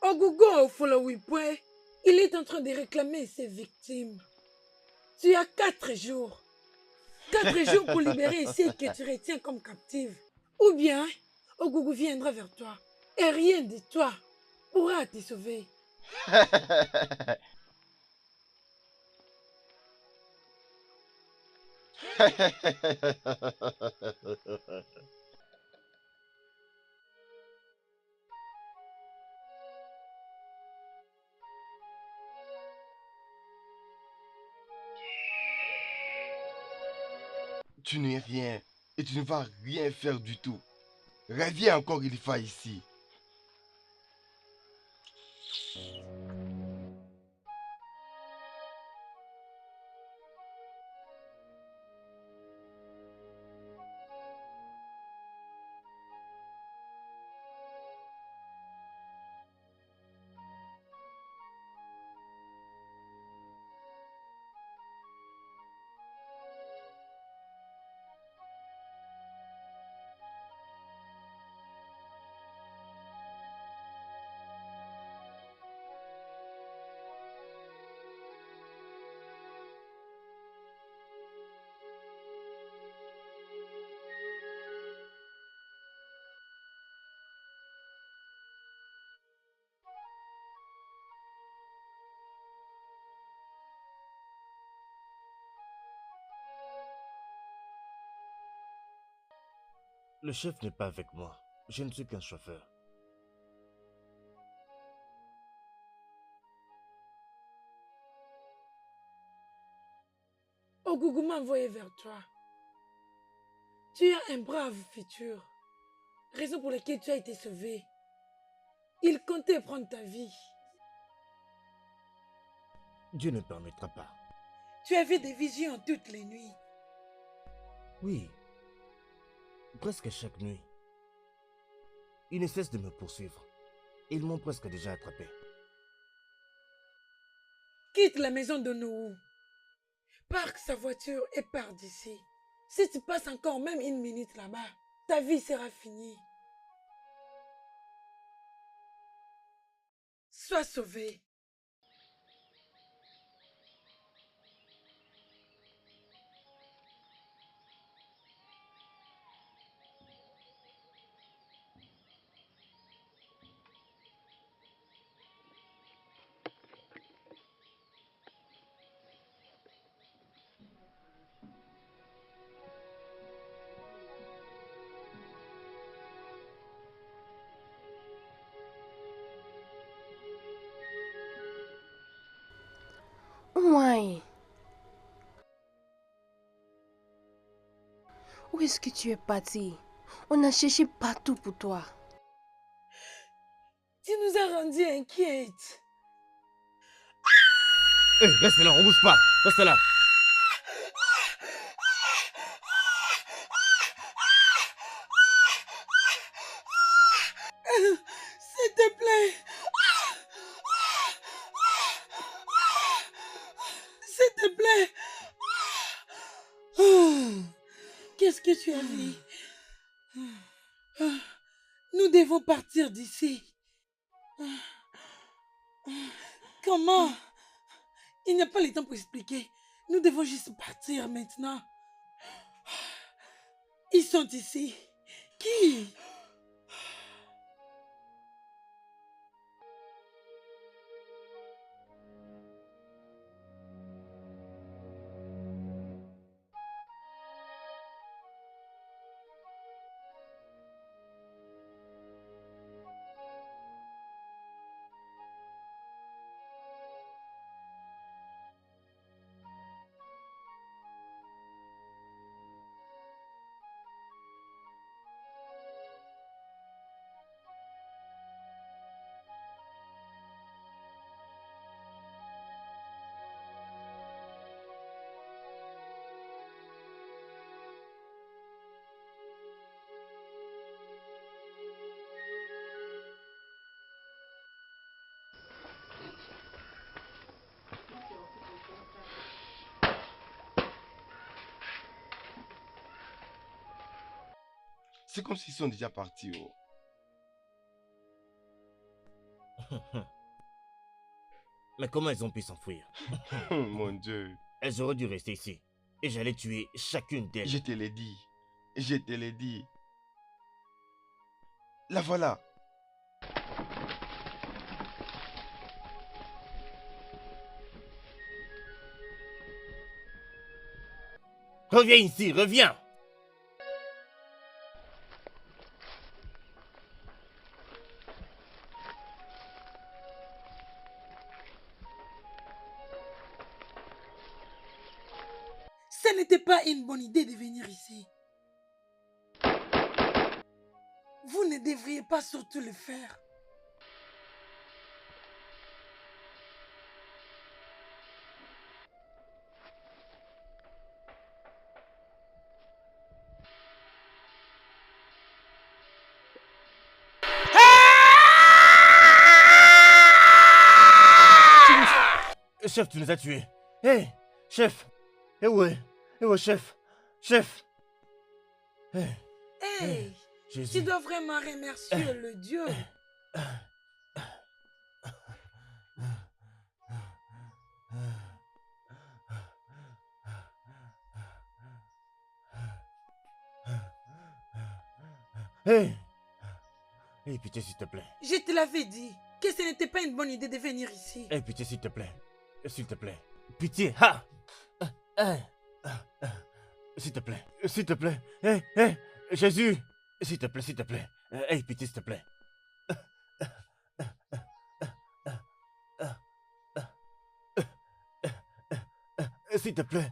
Ogogo Folowipwe, il est en train de réclamer ses victimes. Tu as 4 jours. 4 jours pour libérer ceux que tu retiens comme captives. Ou bien, Ogogo viendra vers toi. Et rien de toi pourra te sauver. Tu n'es rien et tu ne vas rien faire du tout. Reviens encore une fois ici. Le chef n'est pas avec moi. Je ne suis qu'un chauffeur. Ogogo m'a envoyé vers toi. Tu es un brave futur. Raison pour laquelle tu as été sauvé. Il comptait prendre ta vie. Dieu ne permettra pas. Tu avais des visions toutes les nuits. Oui, presque chaque nuit. Ils ne cessent de me poursuivre. Ils m'ont presque déjà attrapé. Quitte la maison de Noou. Parque sa voiture et pars d'ici. Si tu passes encore même une minute là-bas, ta vie sera finie. Sois sauvé. Ouais. Où est-ce que tu es parti? On a cherché partout pour toi. Tu nous as rendus inquiètes. Hé, reste là, on bouge pas. Reste là. S'il te plaît. S'il te plaît. Qu'est-ce que tu as vu? Nous devons partir d'ici. Comment? Il n'y a pas le temps pour expliquer. Nous devons juste partir maintenant. Ils sont ici. Qui? C'est comme s'ils sont déjà partis. Mais comment elles ont pu s'enfuir? Mon Dieu. Elles auraient dû rester ici. Et j'allais tuer chacune d'elles. Je te l'ai dit. Je te l'ai dit. La voilà. Reviens ici, reviens! Ce n'était pas une bonne idée de venir ici. Vous ne devriez pas surtout le faire. Chef, tu nous as tués. Hé, chef. Eh ouais, chef. Chef. Hey, Jésus. tu dois vraiment remercier le Dieu. Hé. Pitié, s'il te plaît. Je te l'avais dit que ce n'était pas une bonne idée de venir ici. Pitié, s'il te plaît. S'il te plaît. Pitié. Ha. S'il te plaît. S'il te plaît. Jésus. S'il te plaît, s'il te plaît. Pitié, s'il te plaît. S'il te plaît.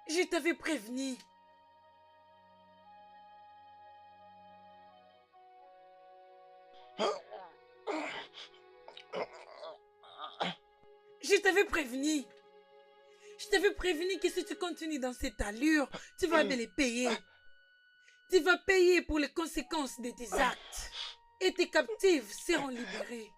Je t'avais prévenu. Je t'avais prévenu. Je t'avais prévenu que si tu continues dans cette allure, tu vas me les payer. Tu vas payer pour les conséquences de tes actes. Et tes captifs seront libérés.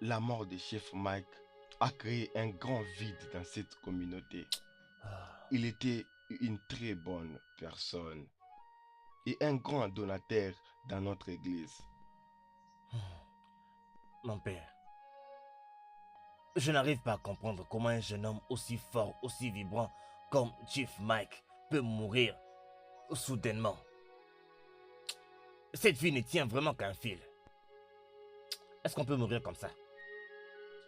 La mort de chef Mike a créé un grand vide dans cette communauté. Il était une très bonne personne et un grand donateur dans notre église. Mon père, je n'arrive pas à comprendre comment un jeune homme aussi fort, aussi vibrant comme Chief Mike peut mourir soudainement. Cette vie ne tient vraiment qu'à un fil. Est-ce qu'on peut mourir comme ça?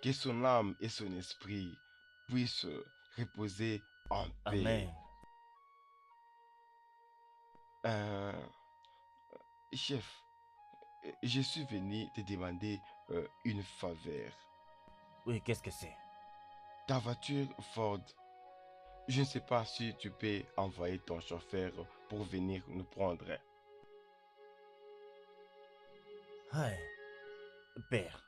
Que son âme et son esprit puissent reposer en paix. Amen. Chef, je suis venu te demander une faveur. Oui, qu'est-ce que c'est? Ta voiture Ford, je ne sais pas si tu peux envoyer ton chauffeur pour venir nous prendre. Ouais. Père,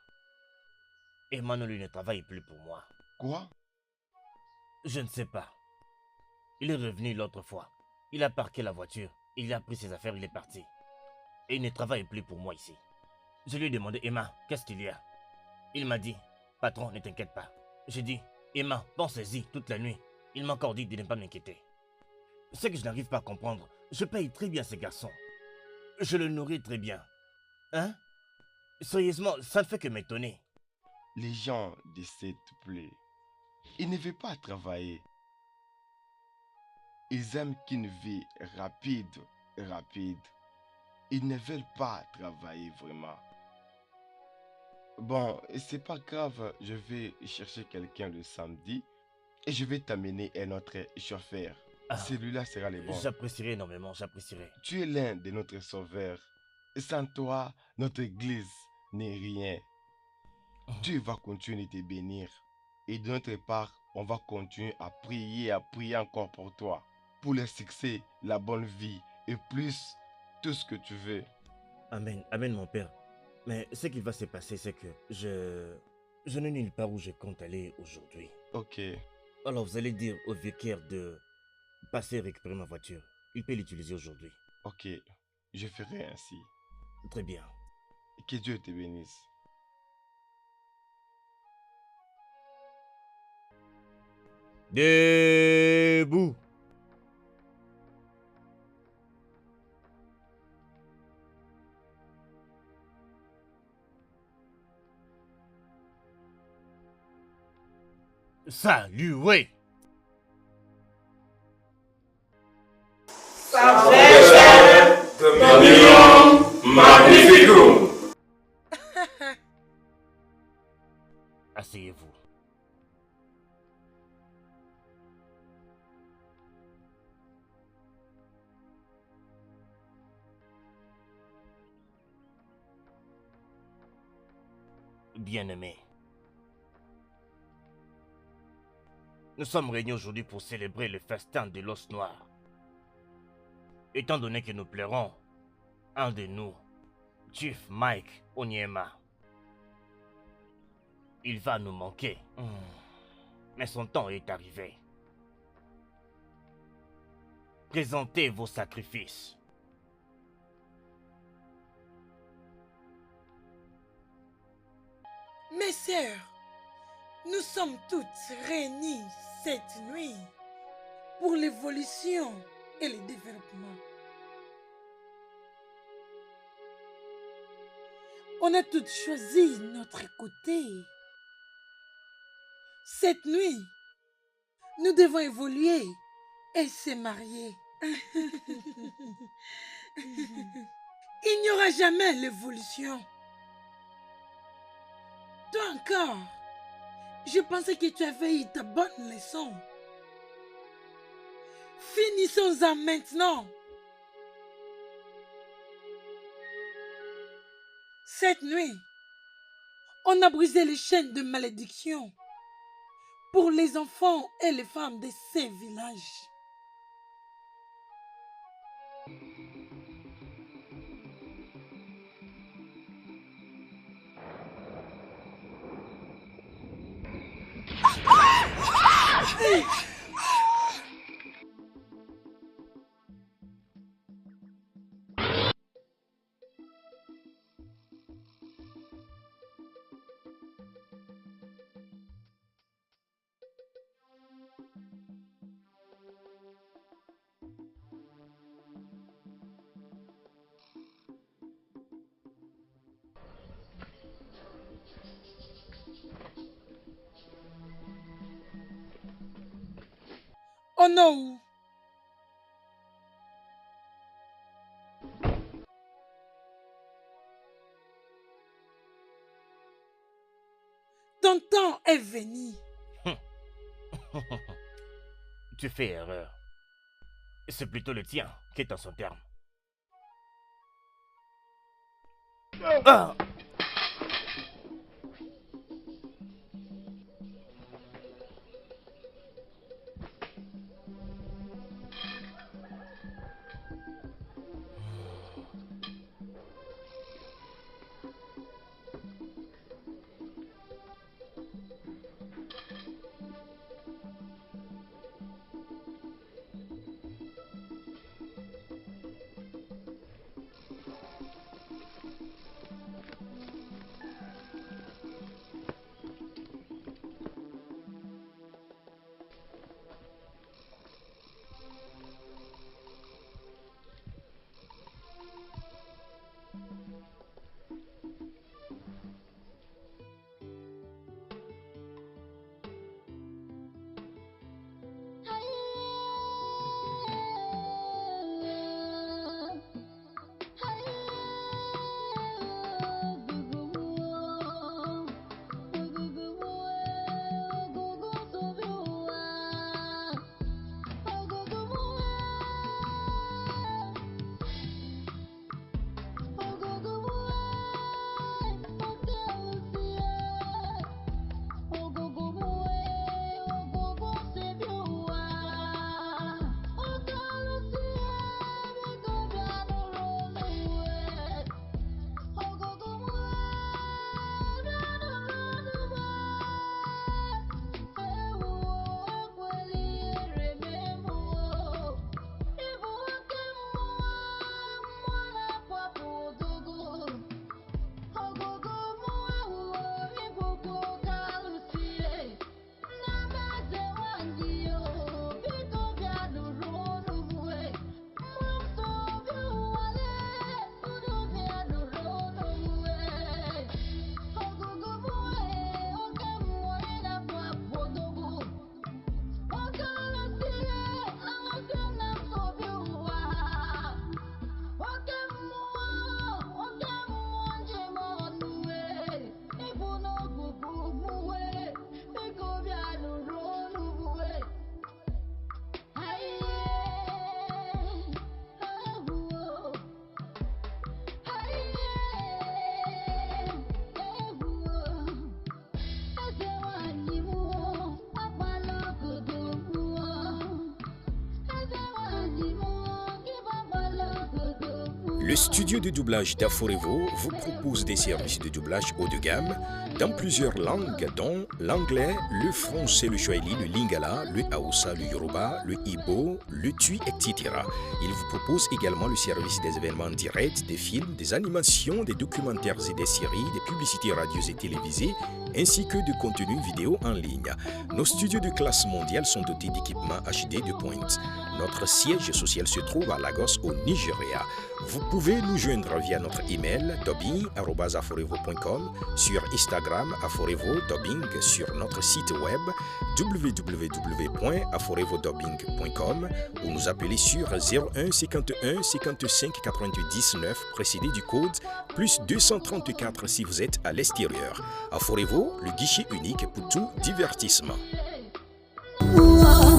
Emmanuel ne travaille plus pour moi. Quoi? Je ne sais pas. Il est revenu l'autre fois. Il a parqué la voiture, il a pris ses affaires, il est parti. Et il ne travaille plus pour moi ici. Je lui ai demandé, Emma, qu'est-ce qu'il y a? Il m'a dit, patron, ne t'inquiète pas. J'ai dit, Emma, pensez-y toute la nuit. Il m'a encore dit de ne pas m'inquiéter. C'est que je n'arrive pas à comprendre. Je paye très bien ces garçons. Je le nourris très bien. Hein? Sérieusement, ça ne fait que m'étonner. Les gens de cette plaie, ils ne veulent pas travailler. Ils aiment qu'une vie rapide, rapide. Ils ne veulent pas travailler vraiment. Bon, c'est pas grave, je vais chercher quelqu'un le samedi et je vais t'amener un autre chauffeur. Ah, Celui-là sera le bon. j'apprécierais énormément, j'apprécierais. Tu es l'un de notre sauveur. Sans toi, notre église n'est rien. Dieu va continuer de te bénir. Et de notre part, on va continuer à prier encore pour toi. Pour le succès, la bonne vie et plus, tout ce que tu veux. Amen, amen mon père. Mais ce qui va se passer, c'est que je n'ai nulle part où je compte aller aujourd'hui. Ok, Alors vous allez dire au vicaire de passer récupérer ma voiture. Il peut l'utiliser aujourd'hui. ok, je ferai ainsi. Très bien. Que Dieu te bénisse. Debout. Saluez. Asseyez-vous. Bien-aimé, nous sommes réunis aujourd'hui pour célébrer le festin de l'os noir. Étant donné que nous pleurons un de nous, Chief Mike Onyema. Il va nous manquer. Mais son temps est arrivé. Présentez vos sacrifices. Mes sœurs, nous sommes toutes réunies cette nuit pour l'évolution et le développement. On a toutes choisi notre côté. Cette nuit, nous devons évoluer et se marier. Il n'y aura jamais l'évolution. Toi encore, je pensais que tu avais eu ta bonne leçon. Finissons-en maintenant. Cette nuit, on a brisé les chaînes de malédiction pour les enfants et les femmes de ces villages. Oh non! Ton temps est venu. Tu fais erreur. C'est plutôt le tien qui est en son terme. Ah! Le studio de doublage d'Aforevo vous propose des services de doublage haut de gamme dans plusieurs langues, dont l'anglais, le français, le swahili, le lingala, le hausa, le yoruba, le ibo, le tui, etc. Il vous propose également le service des événements directs, des films, des animations, des documentaires et des séries, des publicités radios et télévisées, ainsi que de contenus vidéo en ligne. Nos studios de classe mondiale sont dotés d'équipements HD de pointe. Notre siège social se trouve à Lagos, au Nigeria. Vous pouvez nous joindre via notre email dubbing@aforevo.com, sur Instagram aforevo-dubbing, sur notre site web www.aforevodubbing.com ou nous appeler sur 01 51 55 99 précédé du code plus 234 si vous êtes à l'extérieur. Aforevo, le guichet unique pour tout divertissement. Wow.